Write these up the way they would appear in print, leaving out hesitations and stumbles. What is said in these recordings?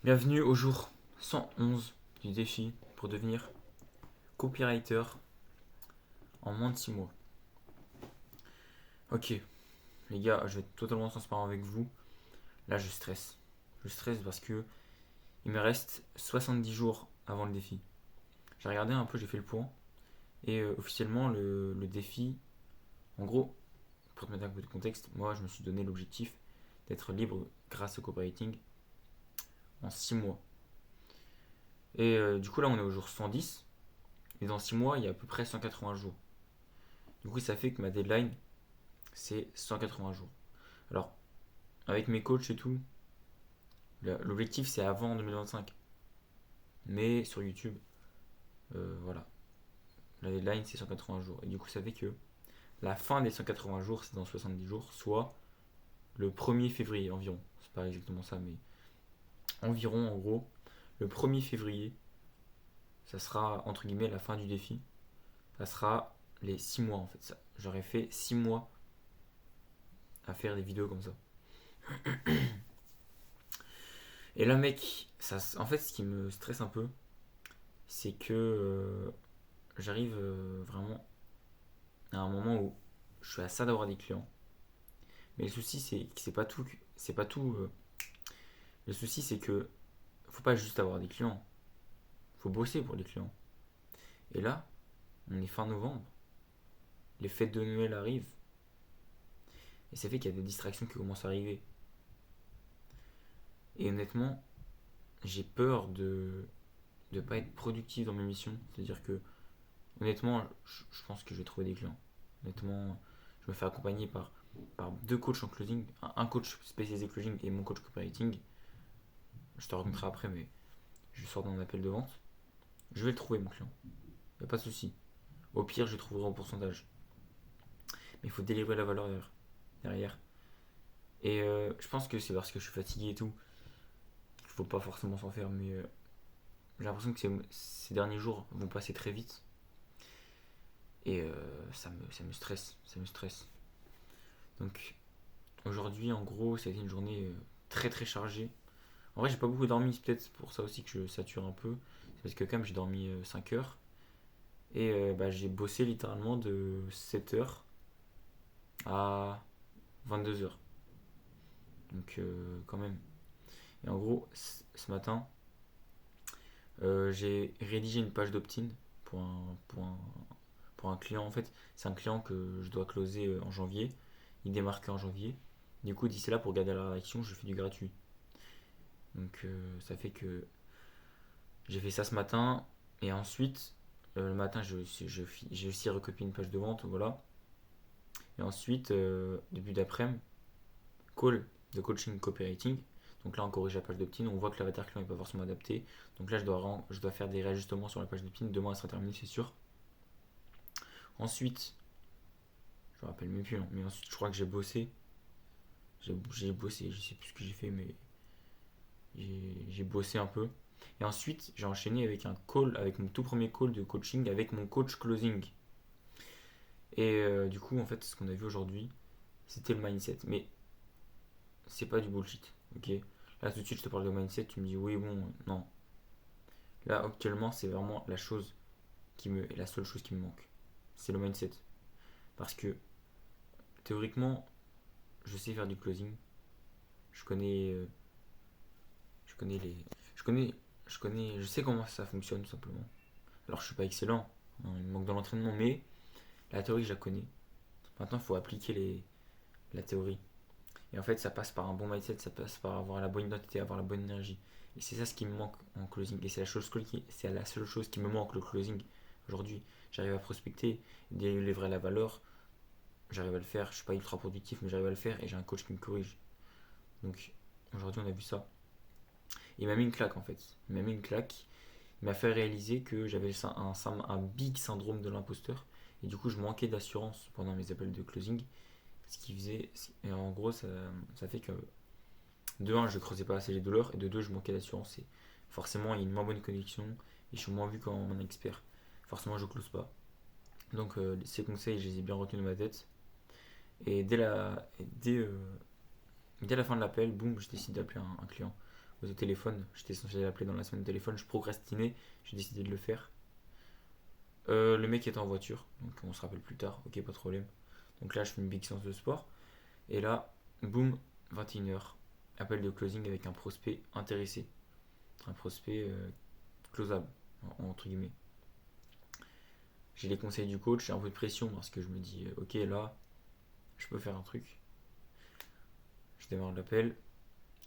Bienvenue au jour 111 du défi pour devenir copywriter en moins de 6 mois. Ok, les gars, je vais être totalement transparent avec vous. Là, je stresse. Je stresse parce que il me reste 70 jours avant le défi. J'ai regardé un peu, j'ai fait le point. Et officiellement, le défi, en gros, pour te mettre un peu de contexte, moi, je me suis donné l'objectif d'être libre grâce au copywriting en 6 mois. Et du coup, là, on est au jour 110. Et dans 6 mois, il y a à peu près 180 jours. Du coup, ça fait que ma deadline, c'est 180 jours. Alors, avec mes coachs et tout, l'objectif c'est avant 2025. Mais sur YouTube, voilà, la deadline c'est 180 jours. Et du coup, ça fait que la fin des 180 jours, c'est dans 70 jours, soit le 1er février environ. C'est pas exactement ça, mais environ en gros, le 1er février, ça sera entre guillemets la fin du défi. Ça sera les 6 mois en fait. J'aurais fait 6 mois à faire des vidéos comme ça. Et là, mec, ça, en fait, ce qui me stresse un peu, c'est que j'arrive vraiment à un moment où je suis à ça d'avoir des clients. Mais le souci, c'est que c'est pas tout. C'est pas tout. Le souci, c'est que faut pas juste avoir des clients. Faut bosser pour les clients. Et là, on est fin novembre. Les fêtes de Noël arrivent. Et ça fait qu'il y a des distractions qui commencent à arriver. Et honnêtement, j'ai peur de ne pas être productif dans mes missions. C'est-à-dire que, honnêtement, je pense que je vais trouver des clients. Honnêtement, je me fais accompagner par deux coachs en closing, un coach spécialisé closing et mon coach copywriting. Je te raconterai après, mais je sors d'un appel de vente. Je vais le trouver, mon client. Y a pas de souci. Au pire, je le trouverai en pourcentage. Mais il faut délivrer la valeur derrière. Et je pense que c'est parce que je suis fatigué et tout. Il faut pas forcément s'en faire, mais j'ai l'impression que ces derniers jours vont passer très vite. Et ça me stresse. Ça me stresse. Donc aujourd'hui, en gros, ça a été une journée très très chargée. En vrai, j'ai pas beaucoup dormi, c'est peut-être pour ça aussi que je sature un peu. C'est parce que quand même, j'ai dormi 5 heures. Et bah, j'ai bossé littéralement de 7 heures à 22 heures. Donc quand même. Et en gros, ce matin, j'ai rédigé une page d'opt-in pour un client. En fait, c'est un client que je dois closer en janvier. Il démarre en janvier. Du coup, d'ici là, pour garder la réaction, je fais du gratuit. Donc ça fait que j'ai fait ça ce matin. Et ensuite, le matin, j'ai aussi recopié une page de vente. Voilà. Et ensuite, début d'après-midi, call de coaching copywriting. Donc là, on corrige la page d'opt-in. On voit que l'avatar client n'est pas forcément adapté. Donc là, je dois faire des réajustements sur la page d'opt-in. Demain, elle sera terminée, c'est sûr. Ensuite, je me rappelle même plus, hein, mais ensuite, je crois que j'ai bossé. J'ai bossé, je sais plus ce que j'ai fait, mais j'ai bossé un peu. Et ensuite, j'ai enchaîné avec un call, avec mon tout premier call de coaching avec mon coach closing. Et du coup, en fait, ce qu'on a vu aujourd'hui, c'était le mindset. Mais c'est pas du bullshit, ok. Là, tout de suite, je te parle de mindset, tu me dis oui, bon, non. Là, actuellement, c'est vraiment la seule chose qui me manque. C'est le mindset. Parce que, théoriquement, je sais faire du closing. Je connais, je connais les, je sais comment ça fonctionne, tout simplement. Alors, je suis pas excellent, hein, il me manque de l'entraînement, mais la théorie, je la connais. Maintenant, il faut appliquer la théorie. Et en fait, ça passe par un bon mindset, ça passe par avoir la bonne identité, avoir la bonne énergie. Et c'est ça ce qui me manque en closing. Et c'est la seule chose qui me manque, le closing. Aujourd'hui, j'arrive à prospecter, délivrer la valeur, j'arrive à le faire. Je suis pas ultra productif, mais j'arrive à le faire et j'ai un coach qui me corrige. Donc aujourd'hui, on a vu ça. Il m'a mis une claque en fait. Il m'a mis une claque. Il m'a fait réaliser que j'avais un big syndrome de l'imposteur. Et du coup, je manquais d'assurance pendant mes appels de closing. Ce qui faisait. Et en gros, ça fait que de un, je creusais pas assez les douleurs, et de deux, je manquais d'assurance. Et forcément, il y a une moins bonne connexion, et je suis moins vu comme un expert. Forcément, je close pas. Donc, ces conseils, je les ai bien retenus dans ma tête. Et dès la fin de l'appel, boum, je décide d'appeler un client. au téléphone. J'étais censé l'appeler dans la semaine au téléphone. Je procrastinais. J'ai décidé de le faire. Le mec était en voiture. Donc on se rappelle plus tard. Ok, pas de problème. Donc là, je fais une big séance de sport. Et là, boum, 21h. Appel de closing avec un prospect intéressé. Un prospect closable, entre guillemets. J'ai les conseils du coach, j'ai un peu de pression parce que je me dis, ok, là, je peux faire un truc. Je démarre l'appel.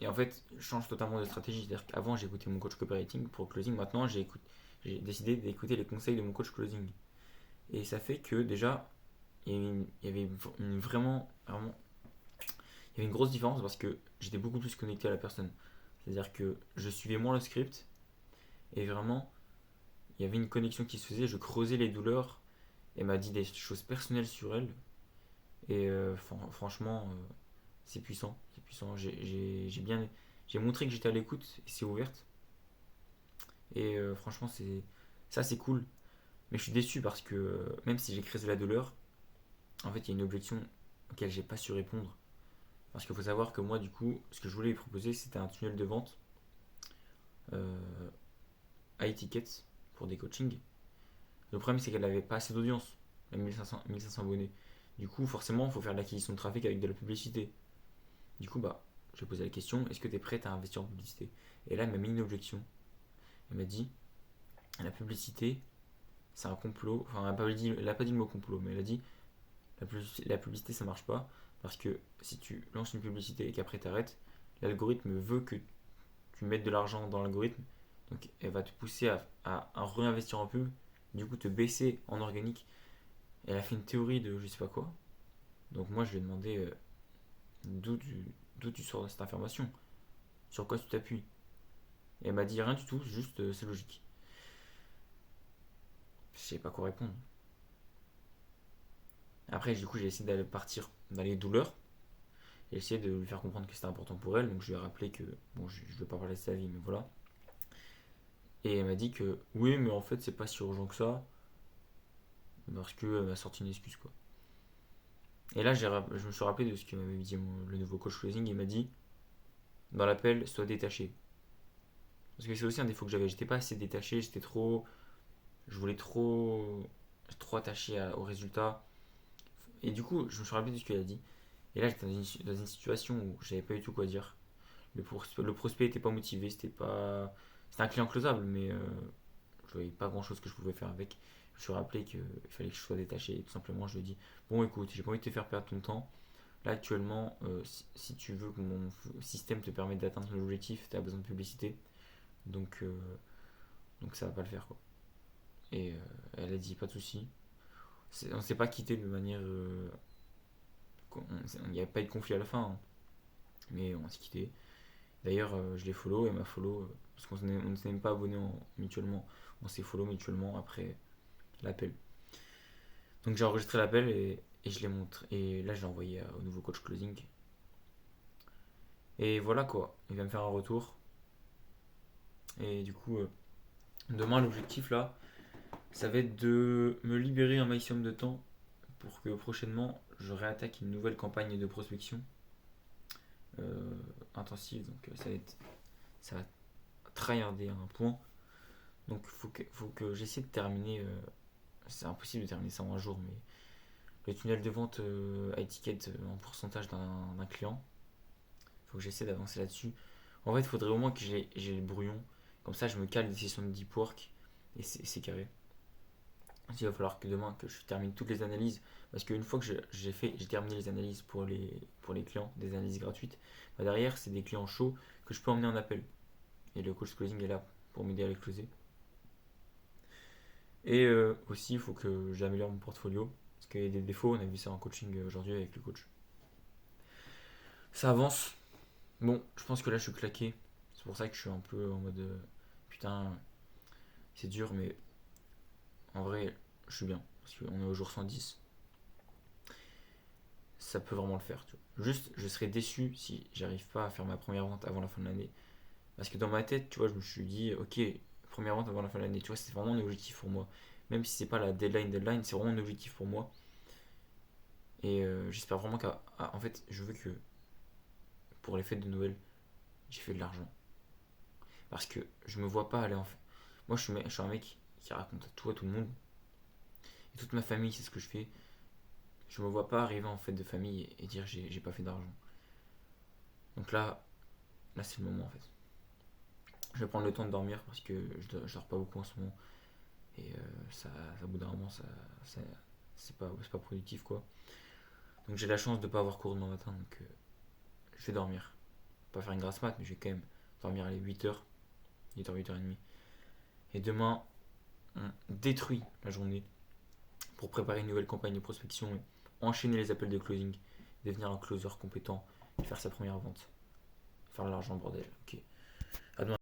Et en fait, je change totalement de stratégie. C'est-à-dire qu'avant, j'écoutais mon coach copywriting pour le closing. Maintenant, j'ai décidé d'écouter les conseils de mon coach closing. Et ça fait que déjà, il y avait vraiment, il y avait une grosse différence parce que j'étais beaucoup plus connecté à la personne. C'est-à-dire que je suivais moins le script et vraiment, il y avait une connexion qui se faisait. Je creusais les douleurs. Elle m'a dit des choses personnelles sur elle. Et franchement, c'est puissant. C'est puissant. J'ai montré que j'étais à l'écoute et c'est ouverte. Et franchement, c'est cool. Mais je suis déçu parce que même si j'ai creusé la douleur, en fait, il y a une objection auquel j'ai pas su répondre. Parce qu'il faut savoir que moi, du coup, ce que je voulais lui proposer, c'était un tunnel de vente euh, à étiquette pour des coachings. Le problème, c'est qu'elle n'avait pas assez d'audience. Elle a 1500 abonnés. Du coup, forcément, il faut faire de l'acquisition de trafic avec de la publicité. Du coup, bah, je lui ai posé la question, est-ce que tu es prête à investir en publicité? Et là, elle m'a mis une objection. Elle m'a dit, la publicité, c'est un complot. Enfin, elle a pas dit le mot complot, mais elle a dit, la publicité, ça marche pas. Parce que si tu lances une publicité et qu'après tu arrêtes, l'algorithme veut que tu mettes de l'argent dans l'algorithme. Donc, elle va te pousser à réinvestir en pub. Du coup, te baisser en organique. Elle a fait une théorie de je sais pas quoi. Donc, moi, je lui ai demandé d'où tu sors cette information. Sur quoi tu t'appuies? Et elle m'a dit rien du tout, juste c'est logique. Je sais pas quoi répondre. Après, du coup, j'ai essayé d'aller partir dans les douleurs. J'ai essayé de lui faire comprendre que c'était important pour elle. Donc, je lui ai rappelé que, bon, je ne veux pas parler de sa vie, mais voilà. Et elle m'a dit que, oui, mais en fait, c'est pas si urgent que ça. Parce qu'elle m'a sorti une excuse, quoi. Et là, je me suis rappelé de ce que m'avait dit le nouveau coach closing. Il m'a dit, dans l'appel, sois détaché. Parce que c'est aussi un défaut que j'avais. J'étais pas assez détaché, j'étais trop. Je voulais trop attaché au résultat. Et du coup, je me suis rappelé de ce qu'il a dit. Et là, j'étais dans une situation où j'avais pas du tout quoi dire. Le prospect était pas motivé, c'était un client closable, mais je voyais pas grand chose que je pouvais faire avec. Je me suis rappelé qu'il fallait que je sois détaché. Et tout simplement, je lui ai dit, bon, écoute, j'ai pas envie de te faire perdre ton temps. Là, actuellement, si tu veux que mon système te permette d'atteindre ton objectif, tu as besoin de publicité. Donc, euh, donc ça va pas le faire, quoi. Et elle a dit, pas de souci. On s'est pas quitté de manière. Il n'y avait pas eu de conflit à la fin, hein, mais on s'est quitté. D'ailleurs, je l'ai follow et m'a follow parce qu'on ne s'est même pas abonné mutuellement. On s'est follow mutuellement après l'appel. Donc j'ai enregistré l'appel et je l'ai montré. Et là, je l'ai envoyé au nouveau coach closing. Et voilà quoi, il va me faire un retour. Et du coup, demain, l'objectif là, ça va être de me libérer un maximum de temps pour que prochainement, je réattaque une nouvelle campagne de prospection euh, intensive. Donc ça va tryharder à un point. Donc faut que j'essaie de terminer. C'est impossible de terminer ça en un jour, mais le tunnel de vente à étiquette en pourcentage d'un client, faut que j'essaie d'avancer là-dessus. En fait, il faudrait au moins que j'ai le brouillon. Comme ça, je me cale des sessions de deep work et c'est carré. Il va falloir que demain que je termine toutes les analyses parce qu'une fois que j'ai terminé les analyses pour les clients, des analyses gratuites, bah derrière c'est des clients chauds que je peux emmener en appel et le coach closing est là pour m'aider à les closer. Et aussi il faut que j'améliore mon portfolio parce qu'il y a des défauts, on a vu ça en coaching aujourd'hui avec le coach. Ça avance. Bon, je pense que là je suis claqué. C'est pour ça que je suis un peu en mode putain, c'est dur mais en vrai je suis bien parce qu'on est au jour 110. Ça peut vraiment le faire. Tu vois. Juste, je serais déçu si j'arrive pas à faire ma première vente avant la fin de l'année. Parce que dans ma tête, tu vois, je me suis dit, ok, première vente avant la fin de l'année. Tu vois, c'est vraiment un objectif pour moi. Même si c'est pas la deadline, c'est vraiment un objectif pour moi. Et j'espère vraiment qu'en fait, je veux que pour les fêtes de Noël, j'ai fait de l'argent. Parce que je me vois pas aller en fait. Moi, je suis un mec qui raconte tout à tout le monde. Et toute ma famille, c'est ce que je fais. Je me vois pas arriver en fait de famille et dire j'ai pas fait d'argent. Donc là c'est le moment en fait. Je vais prendre le temps de dormir parce que je dors pas beaucoup en ce moment. Et au bout d'un moment, ça- c'est pas productif quoi. Donc j'ai la chance de pas avoir cours demain matin. Donc je vais dormir. Pas faire une grasse mat, mais je vais quand même dormir à 8h, 8h, 8h30. Et demain, on détruit la journée pour préparer une nouvelle campagne de prospection et enchaîner les appels de closing, devenir un closer compétent et faire sa première vente. Faire de l'argent, bordel. Ok. À demain.